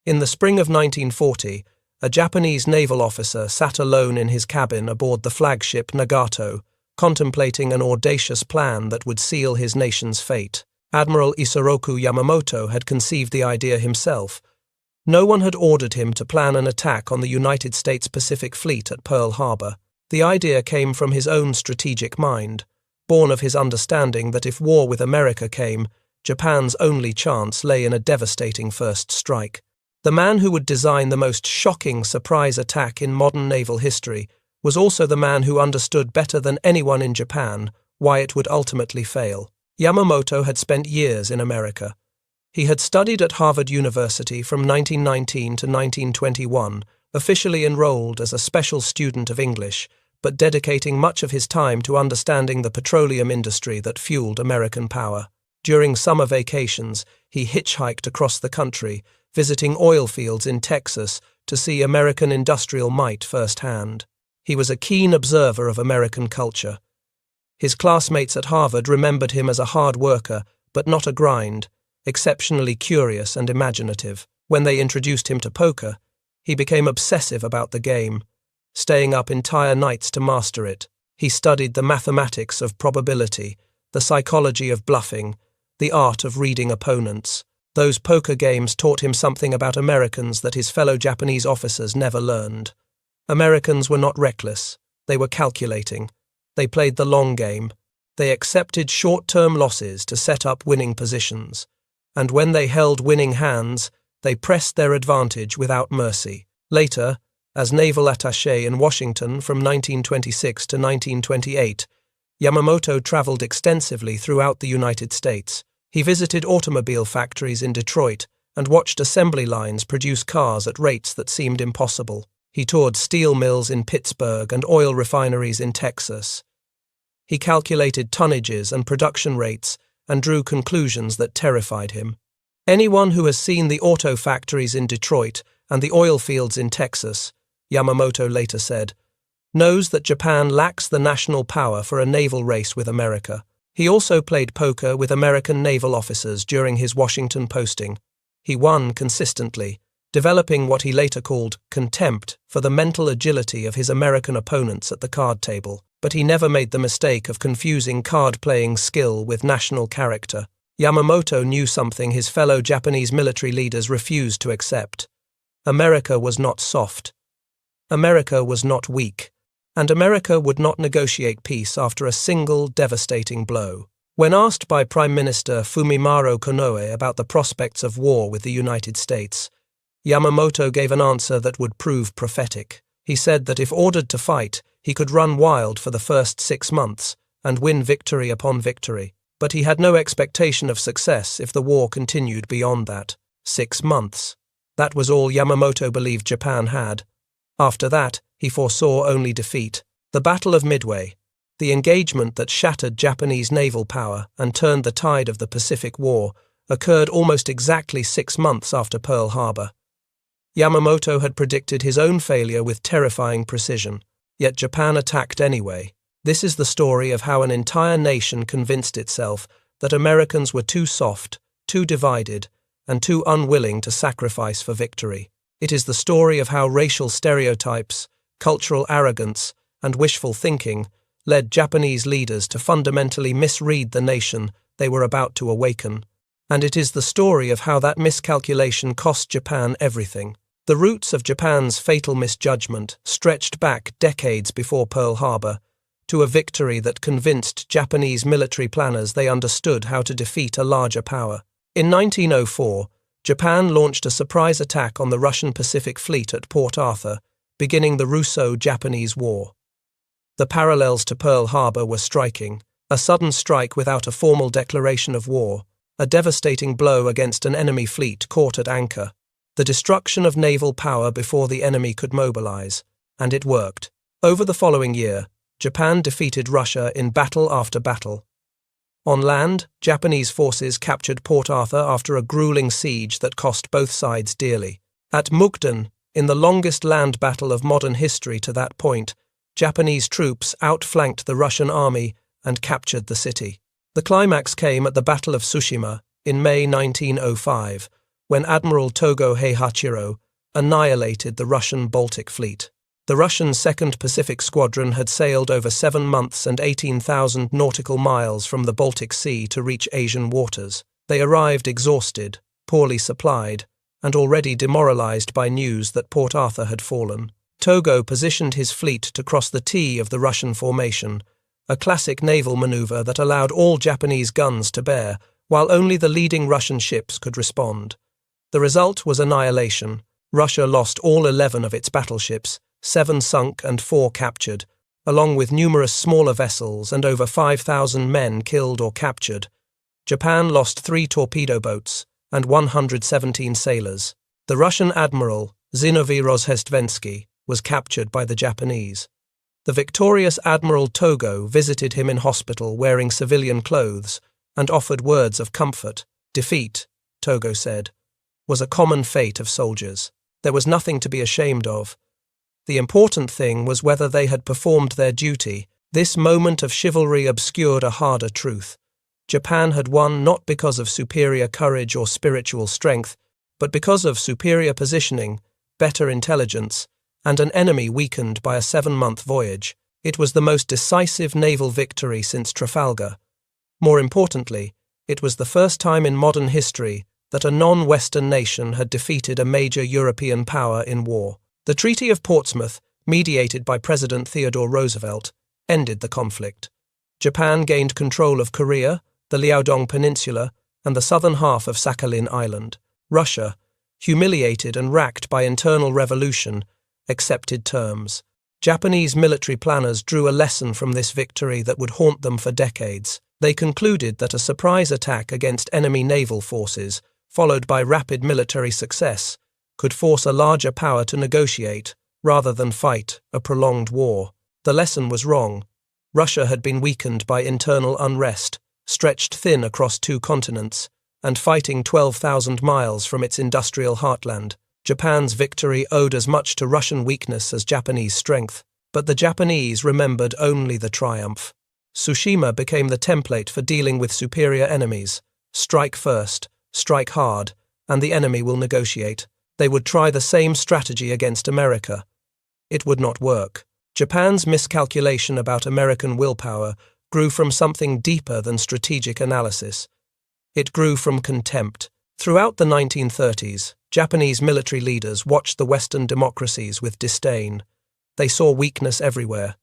In the spring of 1940, a Japanese naval officer sat alone in his cabin aboard the flagship Nagato, contemplating an audacious plan that would seal his nation's fate. Admiral Isoroku Yamamoto had conceived the idea himself. No one had ordered him to plan an attack on the United States Pacific Fleet at Pearl Harbor. The idea came from his own strategic mind, born of his understanding that if war with America came, Japan's only chance lay in a devastating first strike. The man who would design the most shocking surprise attack in modern naval history was also the man who understood better than anyone in Japan why it would ultimately fail. Yamamoto had spent years in America. He had studied at Harvard University from 1919 to 1921, officially enrolled as a special student of English, but dedicating much of his time to understanding the petroleum industry that fueled American power. During summer vacations, he hitchhiked across the country, visiting oil fields in Texas to see American industrial might firsthand. He was a keen observer of American culture. His classmates at Harvard remembered him as a hard worker, but not a grind, exceptionally curious and imaginative. When they introduced him to poker, he became obsessive about the game, staying up entire nights to master it. He studied the mathematics of probability, the psychology of bluffing, the art of reading opponents. Those poker games taught him something about Americans that his fellow Japanese officers never learned. Americans were not reckless. They were calculating. They played the long game. They accepted short-term losses to set up winning positions. And when they held winning hands, they pressed their advantage without mercy. Later, as naval attaché in Washington from 1926 to 1928, Yamamoto traveled extensively throughout the United States. He visited automobile factories in Detroit and watched assembly lines produce cars at rates that seemed impossible. He toured steel mills in Pittsburgh and oil refineries in Texas. He calculated tonnages and production rates and drew conclusions that terrified him. Anyone who has seen the auto factories in Detroit and the oil fields in Texas, Yamamoto later said, knows that Japan lacks the national power for a naval race with America. He also played poker with American naval officers during his Washington posting. He won consistently, developing what he later called contempt for the mental agility of his American opponents at the card table. But he never made the mistake of confusing card-playing skill with national character. Yamamoto knew something his fellow Japanese military leaders refused to accept. America was not soft. America was not weak. And America would not negotiate peace after a single devastating blow. When asked by Prime Minister Fumimaro Konoe about the prospects of war with the United States, Yamamoto gave an answer that would prove prophetic. He said that if ordered to fight, he could run wild for the first 6 months and win victory upon victory. But he had no expectation of success if the war continued beyond that. 6 months. That was all Yamamoto believed Japan had. After that, he foresaw only defeat. The Battle of Midway, the engagement that shattered Japanese naval power and turned the tide of the Pacific War, occurred almost exactly 6 months after Pearl Harbor. Yamamoto had predicted his own failure with terrifying precision, yet Japan attacked anyway. This is the story of how an entire nation convinced itself that Americans were too soft, too divided, and too unwilling to sacrifice for victory. It is the story of how racial stereotypes, cultural arrogance, and wishful thinking led Japanese leaders to fundamentally misread the nation they were about to awaken. And it is the story of how that miscalculation cost Japan everything. The roots of Japan's fatal misjudgment stretched back decades before Pearl Harbor to a victory that convinced Japanese military planners they understood how to defeat a larger power. In 1904, Japan launched a surprise attack on the Russian Pacific Fleet at Port Arthur, beginning the Russo-Japanese War. The parallels to Pearl Harbor were striking: a sudden strike without a formal declaration of war, a devastating blow against an enemy fleet caught at anchor, the destruction of naval power before the enemy could mobilize, and it worked. Over the following year, Japan defeated Russia in battle after battle. On land, Japanese forces captured Port Arthur after a grueling siege that cost both sides dearly. At Mukden, in the longest land battle of modern history to that point, Japanese troops outflanked the Russian army and captured the city. The climax came at the Battle of Tsushima in May 1905, when Admiral Togo Heihachiro annihilated the Russian Baltic Fleet. The Russian 2nd Pacific Squadron had sailed over 7 months and 18,000 nautical miles from the Baltic Sea to reach Asian waters. They arrived exhausted, poorly supplied, and already demoralized by news that Port Arthur had fallen. Togo positioned his fleet to cross the T of the Russian formation, a classic naval maneuver that allowed all Japanese guns to bear, while only the leading Russian ships could respond. The result was annihilation. Russia lost all 11 of its battleships, 7 sunk and 4 captured, along with numerous smaller vessels and over 5,000 men killed or captured. Japan lost 3 torpedo boats and 117 sailors. The Russian admiral, Zinovy Rozhestvensky, was captured by the Japanese. The victorious Admiral Togo visited him in hospital wearing civilian clothes and offered words of comfort. Defeat, Togo said, was a common fate of soldiers. There was nothing to be ashamed of. The important thing was whether they had performed their duty. This moment of chivalry obscured a harder truth. Japan had won not because of superior courage or spiritual strength, but because of superior positioning, better intelligence, and an enemy weakened by a 7-month voyage. It was the most decisive naval victory since Trafalgar. More importantly, it was the first time in modern history that a non-Western nation had defeated a major European power in war. The Treaty of Portsmouth, mediated by President Theodore Roosevelt, ended the conflict. Japan gained control of Korea, the Liaodong Peninsula, and the southern half of Sakhalin Island. Russia, humiliated and racked by internal revolution, accepted terms. Japanese military planners drew a lesson from this victory that would haunt them for decades. They concluded that a surprise attack against enemy naval forces, followed by rapid military success, could force a larger power to negotiate, rather than fight, a prolonged war. The lesson was wrong. Russia had been weakened by internal unrest, stretched thin across 2 continents, and fighting 12,000 miles from its industrial heartland. Japan's victory owed as much to Russian weakness as Japanese strength, but the Japanese remembered only the triumph. Tsushima became the template for dealing with superior enemies. Strike first, strike hard, and the enemy will negotiate. They would try the same strategy against America. It would not work. Japan's miscalculation about American willpower grew from something deeper than strategic analysis. It grew from contempt. Throughout the 1930s, Japanese military leaders watched the Western democracies with disdain. They saw weakness everywhere.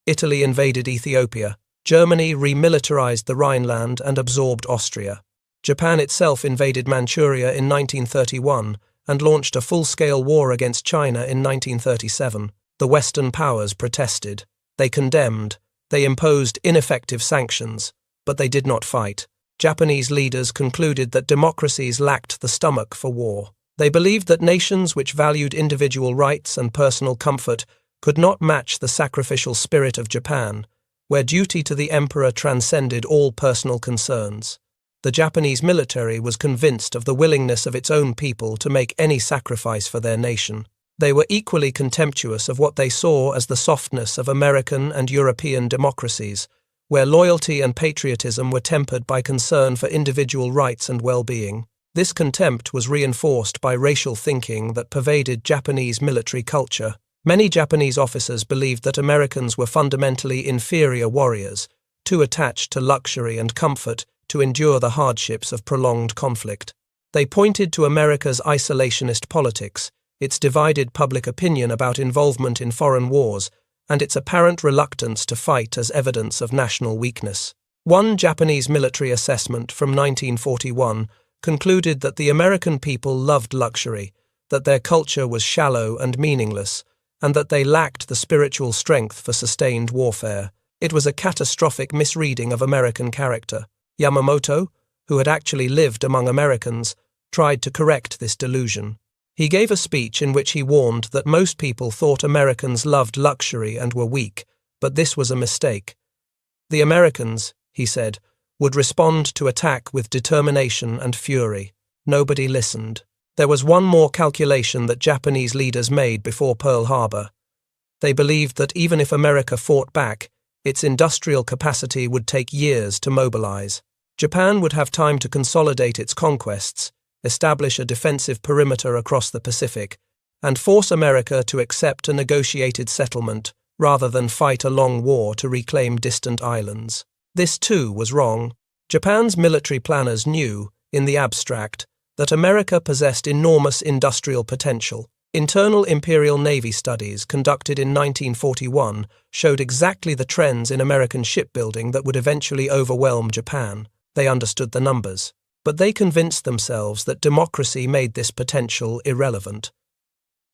Italy invaded Ethiopia. Germany remilitarized the Rhineland and absorbed Austria. Japan itself invaded Manchuria in 1931 and launched a full-scale war against China in 1937. The Western powers protested. They condemned. They imposed ineffective sanctions, but they did not fight. Japanese leaders concluded that democracies lacked the stomach for war. They believed that nations which valued individual rights and personal comfort could not match the sacrificial spirit of Japan, where duty to the emperor transcended all personal concerns. The Japanese military was convinced of the willingness of its own people to make any sacrifice for their nation. They were equally contemptuous of what they saw as the softness of American and European democracies, where loyalty and patriotism were tempered by concern for individual rights and well-being. This contempt was reinforced by racial thinking that pervaded Japanese military culture. Many Japanese officers believed that Americans were fundamentally inferior warriors, too attached to luxury and comfort to endure the hardships of prolonged conflict. They pointed to America's isolationist politics, its divided public opinion about involvement in foreign wars, and its apparent reluctance to fight as evidence of national weakness. One Japanese military assessment from 1941 concluded that the American people loved luxury, that their culture was shallow and meaningless, and that they lacked the spiritual strength for sustained warfare. It was a catastrophic misreading of American character. Yamamoto, who had actually lived among Americans, tried to correct this delusion. He gave a speech in which he warned that most people thought Americans loved luxury and were weak, but this was a mistake. The Americans, he said, would respond to attack with determination and fury. Nobody listened. There was one more calculation that Japanese leaders made before Pearl Harbor. They believed that even if America fought back, its industrial capacity would take years to mobilize. Japan would have time to consolidate its conquests, establish a defensive perimeter across the Pacific, and force America to accept a negotiated settlement rather than fight a long war to reclaim distant islands. This, too, was wrong. Japan's military planners knew, in the abstract, that America possessed enormous industrial potential. Internal Imperial Navy studies conducted in 1941 showed exactly the trends in American shipbuilding that would eventually overwhelm Japan. They understood the numbers, but they convinced themselves that democracy made this potential irrelevant.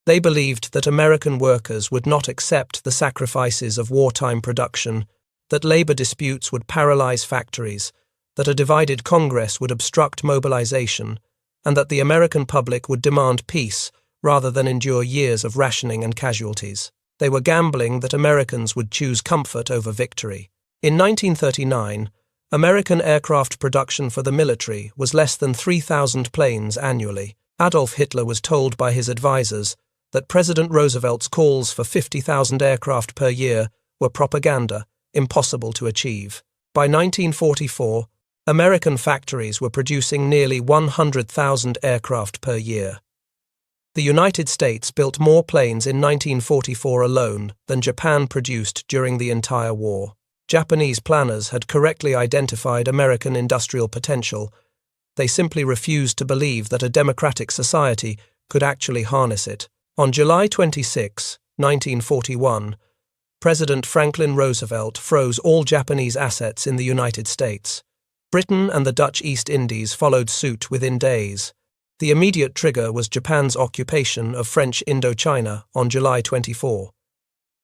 They believed that American workers would not accept the sacrifices of wartime production, that labor disputes would paralyze factories, that a divided Congress would obstruct mobilization, and that the American public would demand peace rather than endure years of rationing and casualties. They were gambling that Americans would choose comfort over victory. In 1939, American aircraft production for the military was less than 3,000 planes annually. Adolf Hitler was told by his advisors that President Roosevelt's calls for 50,000 aircraft per year were propaganda, impossible to achieve. By 1944, American factories were producing nearly 100,000 aircraft per year. The United States built more planes in 1944 alone than Japan produced during the entire war. Japanese planners had correctly identified American industrial potential. They simply refused to believe that a democratic society could actually harness it. On July 26, 1941, President Franklin Roosevelt froze all Japanese assets in the United States. Britain and the Dutch East Indies followed suit within days. The immediate trigger was Japan's occupation of French Indochina on July 24.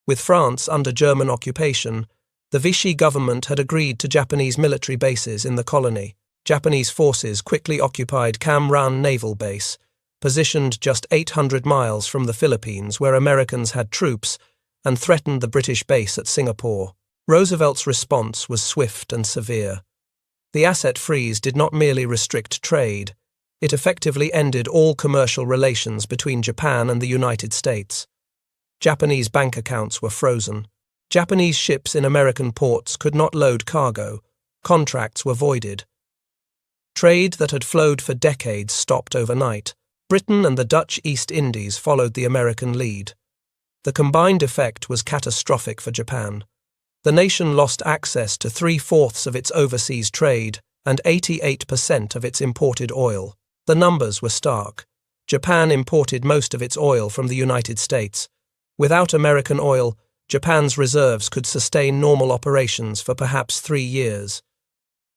With France under German occupation, the Vichy government had agreed to Japanese military bases in the colony. Japanese forces quickly occupied Cam Ranh Naval Base, positioned just 800 miles from the Philippines where Americans had troops, and threatened the British base at Singapore. Roosevelt's response was swift and severe. The asset freeze did not merely restrict trade, it effectively ended all commercial relations between Japan and the United States. Japanese bank accounts were frozen. Japanese ships in American ports could not load cargo. Contracts were voided. Trade that had flowed for decades stopped overnight. Britain and the Dutch East Indies followed the American lead. The combined effect was catastrophic for Japan. The nation lost access to 3/4 of its overseas trade and 88% of its imported oil. The numbers were stark. Japan imported most of its oil from the United States. Without American oil, Japan's reserves could sustain normal operations for perhaps 3 years.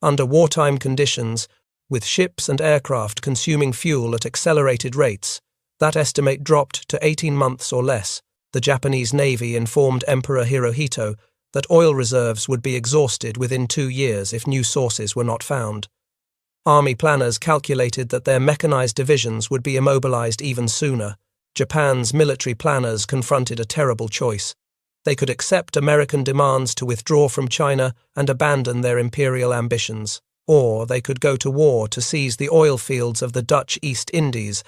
Under wartime conditions, with ships and aircraft consuming fuel at accelerated rates, that estimate dropped to 18 months or less. The Japanese Navy informed Emperor Hirohito that oil reserves would be exhausted within 2 years if new sources were not found. Army planners calculated that their mechanized divisions would be immobilized even sooner. Japan's military planners confronted a terrible choice. They could accept American demands to withdraw from China and abandon their imperial ambitions, or they could go to war to seize the oil fields of the Dutch East Indies